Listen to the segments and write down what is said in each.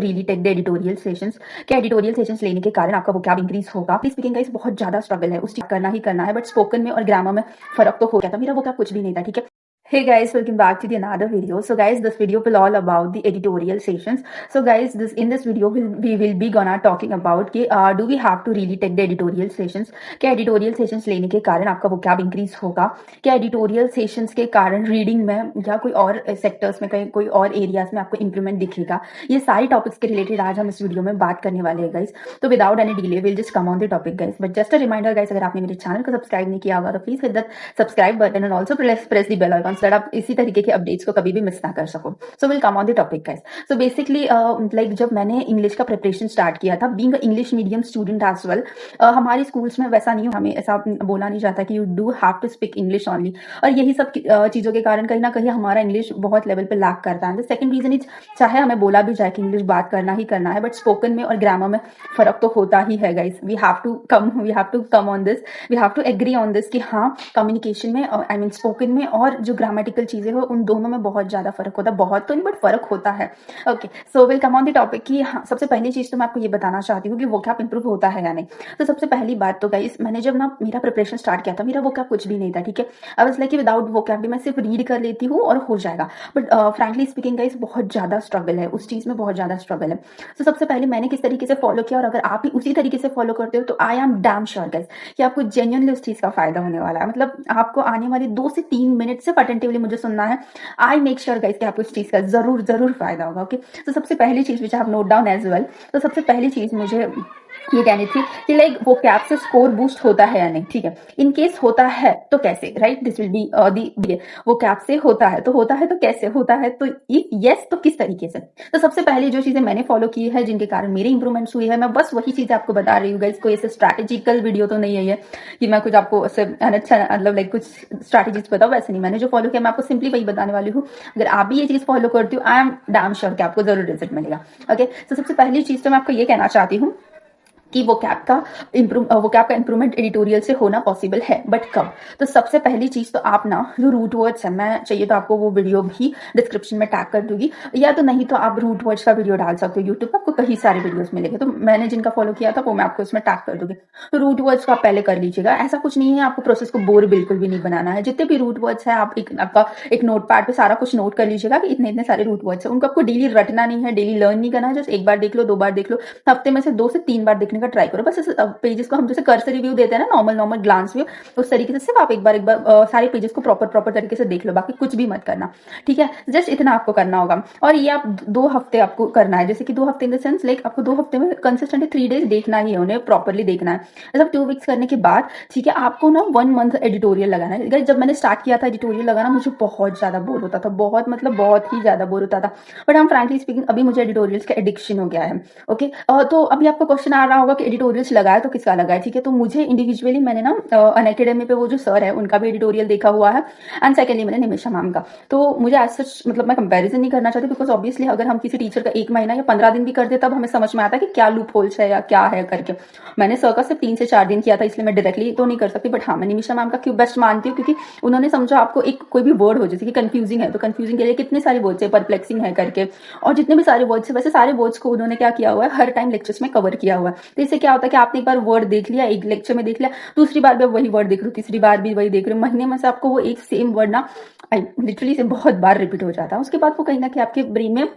Really take the editorial sessions के editorial sessions लेने के कारण आपका वोकैब इंक्रीज होगा। प्लीज स्पीकिंग गाइस बहुत ज्यादा स्ट्रगल है, उस चीज करना ही करना है, बट स्पोकन में और ग्रामर में फर्क तो हो गया था। मेरा वोकैब कुछ भी नहीं था, ठीक है। Hey guys, welcome back to the another video. So guys, this video will all about the editorial sessions. So guys, in this video we will be gonna talking about कि do we have to really take the editorial sessions? क्या editorial sessions लेने के कारण आपका vocab increase होगा? क्या editorial sessions के कारण reading में या कोई और sectors में कहीं कोई और areas में आपको improvement दिखेगा? ये सारे topics के related आज हम इस video में बात करने वाले हैं guys. तो without any delay, we'll just come on the topic guys. But just a reminder guys, अगर आपने मेरे channel को subscribe नहीं किया होगा तो please hit that subscribe button and also press the bell icon so that आप इसी तरीके के अपडेट्स को कभी भी मिस ना कर सको। So will come on the topic guys. So basically like जब मैंने इंग्लिश का प्रिपरेशन स्टार्ट किया था, being a English medium student as well, हमारे स्कूल्स में वैसा नहीं, हमें ऐसा बोला नहीं जाता कि you do have to speak English only, और यही सब चीजों के कारण कहीं ना कहीं हमारा इंग्लिश बहुत लेवल पे लैक करता है। द सेकंड रीजन इज, चाहे हमें बोला भी जाए कि इंग्लिश बात करना ही करना है, बट स्पोकन में और ग्रामर में फर्क तो होता ही है guys. We have to come on this, we have to agree on this कि हाँ, कम्युनिकेशन में आई मीन स्पोकन में और जो ग्रामेटिकल चीजें हो उन दोनों में बहुत ज्यादा फर्क होता है। बहुत तो नहीं बट फर्क होता है। Okay, so will come on the topic कि हाँ, सबसे पहली चीज तो मैं आपको ये बताना चाहती हूँ कि वोकैब इंप्रूव होता है या नहीं। तो सबसे पहली बात तो गाइस, मैंने जब ना मेरा प्रिपरेशन स्टार्ट किया था, मेरा वोकैब कुछ भी नहीं था, ठीक है। I was like without vocab भी मैं सिर्फ रीड कर लेती हूँ और हो जाएगा, बट फ्रैंकली स्पीकिंग गाइस बहुत ज्यादा स्ट्रगल है, उस चीज में बहुत ज्यादा स्ट्रगल है। तो सबसे पहले मैंने किस तरीके से फॉलो किया, और अगर आप भी उसी तरीके से फॉलो करते हो तो I am damn sure guys कि आपको जेन्युइनली उस चीज का फायदा होने वाला है। मतलब आपको आने वाली 2 से 3 मिनट सिर्फ अटेंटिवली मुझे सुनना है। आई मेक श्योर गाइस कि आपको इस चीज का जरूर फायदा होगा। ओके, तो सबसे पहली चीज which I have note down as well, तो सबसे पहली चीज मुझे ये कहनी थी कि लाइक वो कैप से स्कोर बूस्ट होता है या नहीं, ठीक है। इन केस होता है तो कैसे, right, this will be the वो कैप से होता है तो कैसे होता है, तो इफ यस तो किस तरीके से। तो सबसे पहले जो चीजें मैंने फॉलो की है जिनके कारण मेरी इंप्रूवमेंट्स हुई है, मैं बस वही चीजें आपको बता रही हूँ गाइस। कोई ऐसे स्ट्रैटेजिकल वीडियो तो नहीं है ये कि मैं कुछ आपको ऐसे अच्छा मतलब लाइक कुछ स्ट्रैटेजीज बताऊँ, वैसे नहीं। मैंने जो फॉलो किया मैं आपको सिंपली वही बताने वाली हूँ। अगर आप भी ये चीज फॉलो करती हो, आई एम डैम श्योर कि आपको जरूर रिजल्ट मिलेगा। ओके, तो सबसे पहली चीज तो मैं आपको ये कहना चाहती हूँ कि वो कैप का इंप्रूवमेंट एडिटोरियल से होना पॉसिबल है, बट कब। तो सबसे पहली चीज तो आप ना जो रूट वर्ड्स है, मैं चाहिए तो आपको वो वीडियो भी डिस्क्रिप्शन में टैग कर दूंगी, या तो नहीं तो आप रूट वर्ड्स का वीडियो डाल सकते हो यूट्यूब पर, आपको कई सारे वीडियोस मिलेंगे। तो मैंने जिनका फॉलो किया था वो मैं आपको इसमें टैग कर दूंगी। तो रूट वर्ड्स को आप पहले कर लीजिएगा। ऐसा कुछ नहीं है, आपको प्रोसेस को बोर बिल्कुल भी नहीं बनाना है। जितने भी रूट वर्ड्स है आप आपका एक नोट पैड पे सारा कुछ नोट कर लीजिएगा कि इतने इतने सारे रूट वर्ड्स है। उनको आपको डेली रटना नहीं है, डेली लर्न नहीं करना है। जस्ट एक बार देख लो, 2 बार देख लो, हफ्ते में से 2 से 3 बार देखने का ट्राई करो। बस पेजेस को हम जैसे कर्सर रिव्यू देते हैं ना, नॉर्मल ग्लांस व्यू, उस तरीके से सिर्फ आप एक बार सारे पेजेस को प्रॉपर तरीके से देख लो, बाकी कुछ भी मत करना, ठीक है। जस्ट इतना आपको करना होगा, और ये आप 2 हफ्ते आपको करना है। जैसे कि 2 हफ्ते इन द सेंस लाइक आपको 2 हफ्ते में कंसिस्टेंटली 3 डेज देखना ही है, उन्हें प्रॉपरली देखना है। मतलब 2 वीक्स करने के बाद, ठीक है, आपको ना 1 मंथ एडिटोरियल लगाना है। जब मैंने स्टार्ट किया था एडिटोरियल लगाना, मुझे बहुत ज्यादा बोर होता था, बहुत ही ज्यादा बोर होता था। बट हम फ्रैंकली स्पीकिंग अभी मुझे एडिटोरियल्स का एडिक्शन हो गया है। ओके, तो अभी आपका क्वेश्चन आ रहा होगा कि एडिटोरियल्स लगाया तो किसका लगाया, ठीक है। तो मुझे इंडिविजुअली मैंने ना अनअकैडमी पे वो जो सर है उनका भी एडिटोरियल देखा हुआ है, एंड सेकेंडली मैंने निमिषा मैम का। तो मुझे एज सच मतलब मैं कंपैरिजन नहीं करना चाहती, बिकॉज ऑब्वियसली अगर हम किसी टीचर का 1 महीना या 15 दिन भी कर दे तब हमें समझ में आता है कि क्या लूप होल्स है या क्या है करके। मैंने सर का सिर्फ 3 से 4 दिन किया था, इसलिए मैं डायरेक्टली तो नहीं कर सकती, बट हाँ, मैं निमिषा मैम का क्यों बेस्ट मानती हूँ, क्योंकि उन्होंने समझा आपको एक कोई भी वर्ड हो, जैसे कि कंफ्यूजिंग है तो कंफ्यूजिंग के लिए कितने सारे वर्ड्स है, परप्लेक्सिंग है करके, और जितने भी सारे वर्ड्स है, वैसे सारे वर्ड्स को उन्होंने क्या किया हुआ है, हर टाइम लेक्चर्स में कवर किया हुआ है। तो इससे क्या होता है कि आपने एक बार वर्ड देख लिया, एक लेक्चर में देख लिया, दूसरी बार भी वही वर्ड देख रहे हो, तीसरी बार भी वही देख रहे हो, महीने में से आपको वो एक सेम वर्ड ना लिटरली से बहुत बार रिपीट हो जाता है। उसके बाद वो कहीं ना कहीं आपके ब्रेन में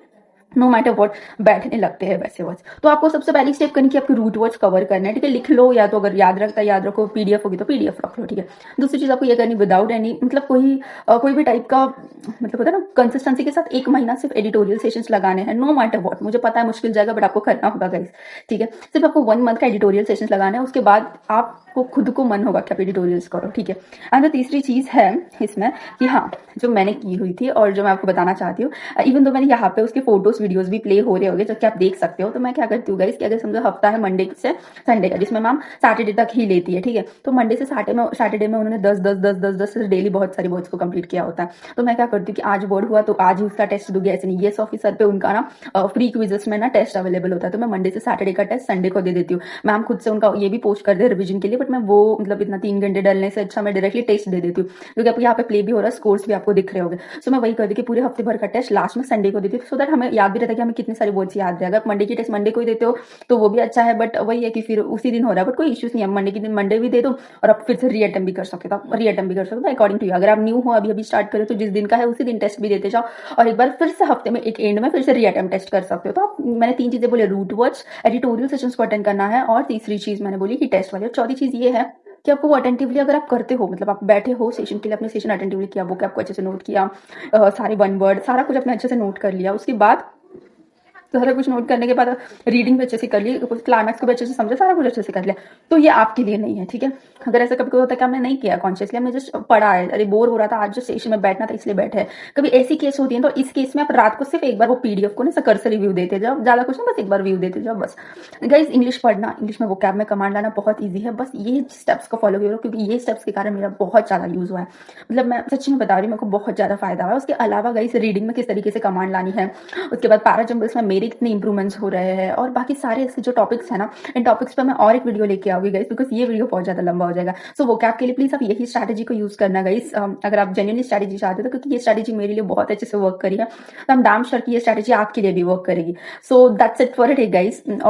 नो मैटर व्हाट बैठने लगते हैं वैसे वर्ड्स। तो आपको सबसे पहली स्टेप करनी कि आपके रूट वर्ड्स कवर करना है, ठीक है। लिख लो, या तो अगर याद रखता है याद रखो, पीडीएफ होगी तो पीडीएफ रख लो, ठीक है। दूसरी चीज आपको ये करनी विदाउट एनी मतलब कोई भी टाइप का मतलब होता है ना, कंसिस्टेंसी के साथ 1 महीना सिर्फ एडिटोरियल सेशंस लगाने हैं, नो मैटर व्हाट। मुझे पता है मुश्किल जाएगा, बट आपको करना होगा गाइस, ठीक है। सिर्फ आपको 1 मंथ का एडिटोरियल सेशंस लगाना है, उसके बाद आपको खुद को मन होगा कि आप एडिटोरियल्स करो, ठीक है। एंड जो तीसरी चीज है इसमें कि हाँ, जो मैंने की हुई थी और जो मैं आपको बताना चाहती हूँ, इवन तो मैंने यहाँ पे उसके फोटोज वीडियोज भी प्ले हो रहे होंगे जो कि आप देख सकते हो। तो मैं क्या करती हूँ गाइस कि अगर समझो हफ्ता है मंडे से संडे का, जिसमें मैम सैटरडे तक ही लेती है, ठीक है। तो मंडे से सैटरडे में उन्होंने 10 डेली बहुत सारी वर्ड्स को कंप्लीट किया होता है। तो मैं क्या करती हूँ कि आज वर्ड हुआ तो आज ही उसका टेस्ट दूंगी, ऐसे नहीं। येस ऑफिसर पे उनका ना फ्री क्विजेस में ना टेस्ट अवेलेबल होता है, तो मैं मंडे से सैटरडे का टेस्ट संडे को दे देती हूँ। मैम खुद से उनका ये भी पोस्ट कर दे रिविजन के लिए, बट मैं वो मतलब इतना 3 घंटे डलने से अच्छा मैं डायरेक्टली टेस्ट दे देती हूँ, क्योंकि आप यहाँ पे प्ले भी हो रहा है, स्कोर्स भी आपको दिख रहे होंगे। सो मैं वही कर दी कि पूरे हफ्ते भर का टेस्ट लास्ट में संडे को देती हूँ, सो दैट हमें याद याद भी रहता है कि हमें कितने सारे वर्ड्स याद रहे। अगर मंडे की टेस्ट मंडे को ही देते हो तो वो भी अच्छा है, बट वही है कि फिर उसी दिन हो रहा है, बट कोई इश्यूज नहीं है। मंडे के दिन मंडे भी दे दो और आप फिर से रीअटेम्प्ट भी कर सकते हो, आप रीअटेम्प्ट भी कर सकते हो अकॉर्डिंग टू यू। अगर आप न्यू हो, अभी स्टार्ट करें, तो जिस दिन का है उसी दिन टेस्ट भी देते जाओ और एक बार फिर से हफ्ते में एक एंड में फिर से रीअटेम्प्ट टेस्ट कर सकते हो। तो आप, मैंने 3 चीजें बोले, रूट वर्ड्स, एडिटोरियल सेशंस को अटेंड करना है, और तीसरी चीज मैंने बोली कि टेस्ट वाली, और चौथी चीज ये है कि आपको वो अटेंटिवली अगर आप करते हो, मतलब आप बैठे हो सेशन के लिए, अपने सेशन अटेंटिवली किया, बुक आपको अच्छे से नोट किया, सारे वन वर्ड सारा कुछ अपने अच्छे से नोट कर लिया, उसके बाद सारा कुछ नोट करने के बाद रीडिंग भी अच्छे से कर ली, क्लाइमैक्स को भी अच्छे से समझा, सारा कुछ अच्छे से कर लिया, तो ये आपके लिए नहीं है, ठीक है। अगर ऐसा कभी कोई होता है कि हमने नहीं किया कॉन्शियसली, हमने जस्ट पढ़ा है, अरे बोर हो रहा था आज जो सेशन में बैठना था इसलिए बैठे हैं, कभी ऐसी केस होती है, तो इस केस में आप रात को सिर्फ एक बार वो पीडीएफ को ना कर्सर रिव्यू देते जाओ, ज्यादा कुछ नहीं, बस एक बार रिव्यू देते जाओ बस। गाइस, इंग्लिश पढ़ना, इंग्लिश में वोकैब में कमांड लाना बहुत ईजी है, बस ये स्टेप्स को फॉलो करो, क्योंकि ये स्टेप्स के कारण मेरा बहुत ज्यादा यूज हुआ है, मतलब मैं सच्ची में बता रही हूँ, मेरे को बहुत ज्यादा फायदा हुआ है। उसके अलावा गाइस, रीडिंग में किस तरीके से कमांड लानी है, उसके बाद पैराजम्बल्स में मेरे कितने इंप्रूवमेंट्स हो रहे हैं, और बाकी सारे ऐसे जो टॉपिक्स है ना, इन टॉपिक्स पर मैं और एक वीडियो लेके आऊंगी गाइस, बिकॉज ये वीडियो बहुत ज्यादा लंबा हो जाएगा। सो वोकैब के लिए प्लीज आप यही स्ट्रैटेजी को यूज करना गाइस, अगर आप जेन्युइनली स्ट्रैटेजी चाहते हो, तो क्योंकि ये स्ट्रैटेजी मेरे लिए बहुत अच्छे से वर्क करी है, तो हम डैम श्योर कि ये स्ट्रैटेजी आपके लिए भी वर्क करेगी। So that's it for it guys.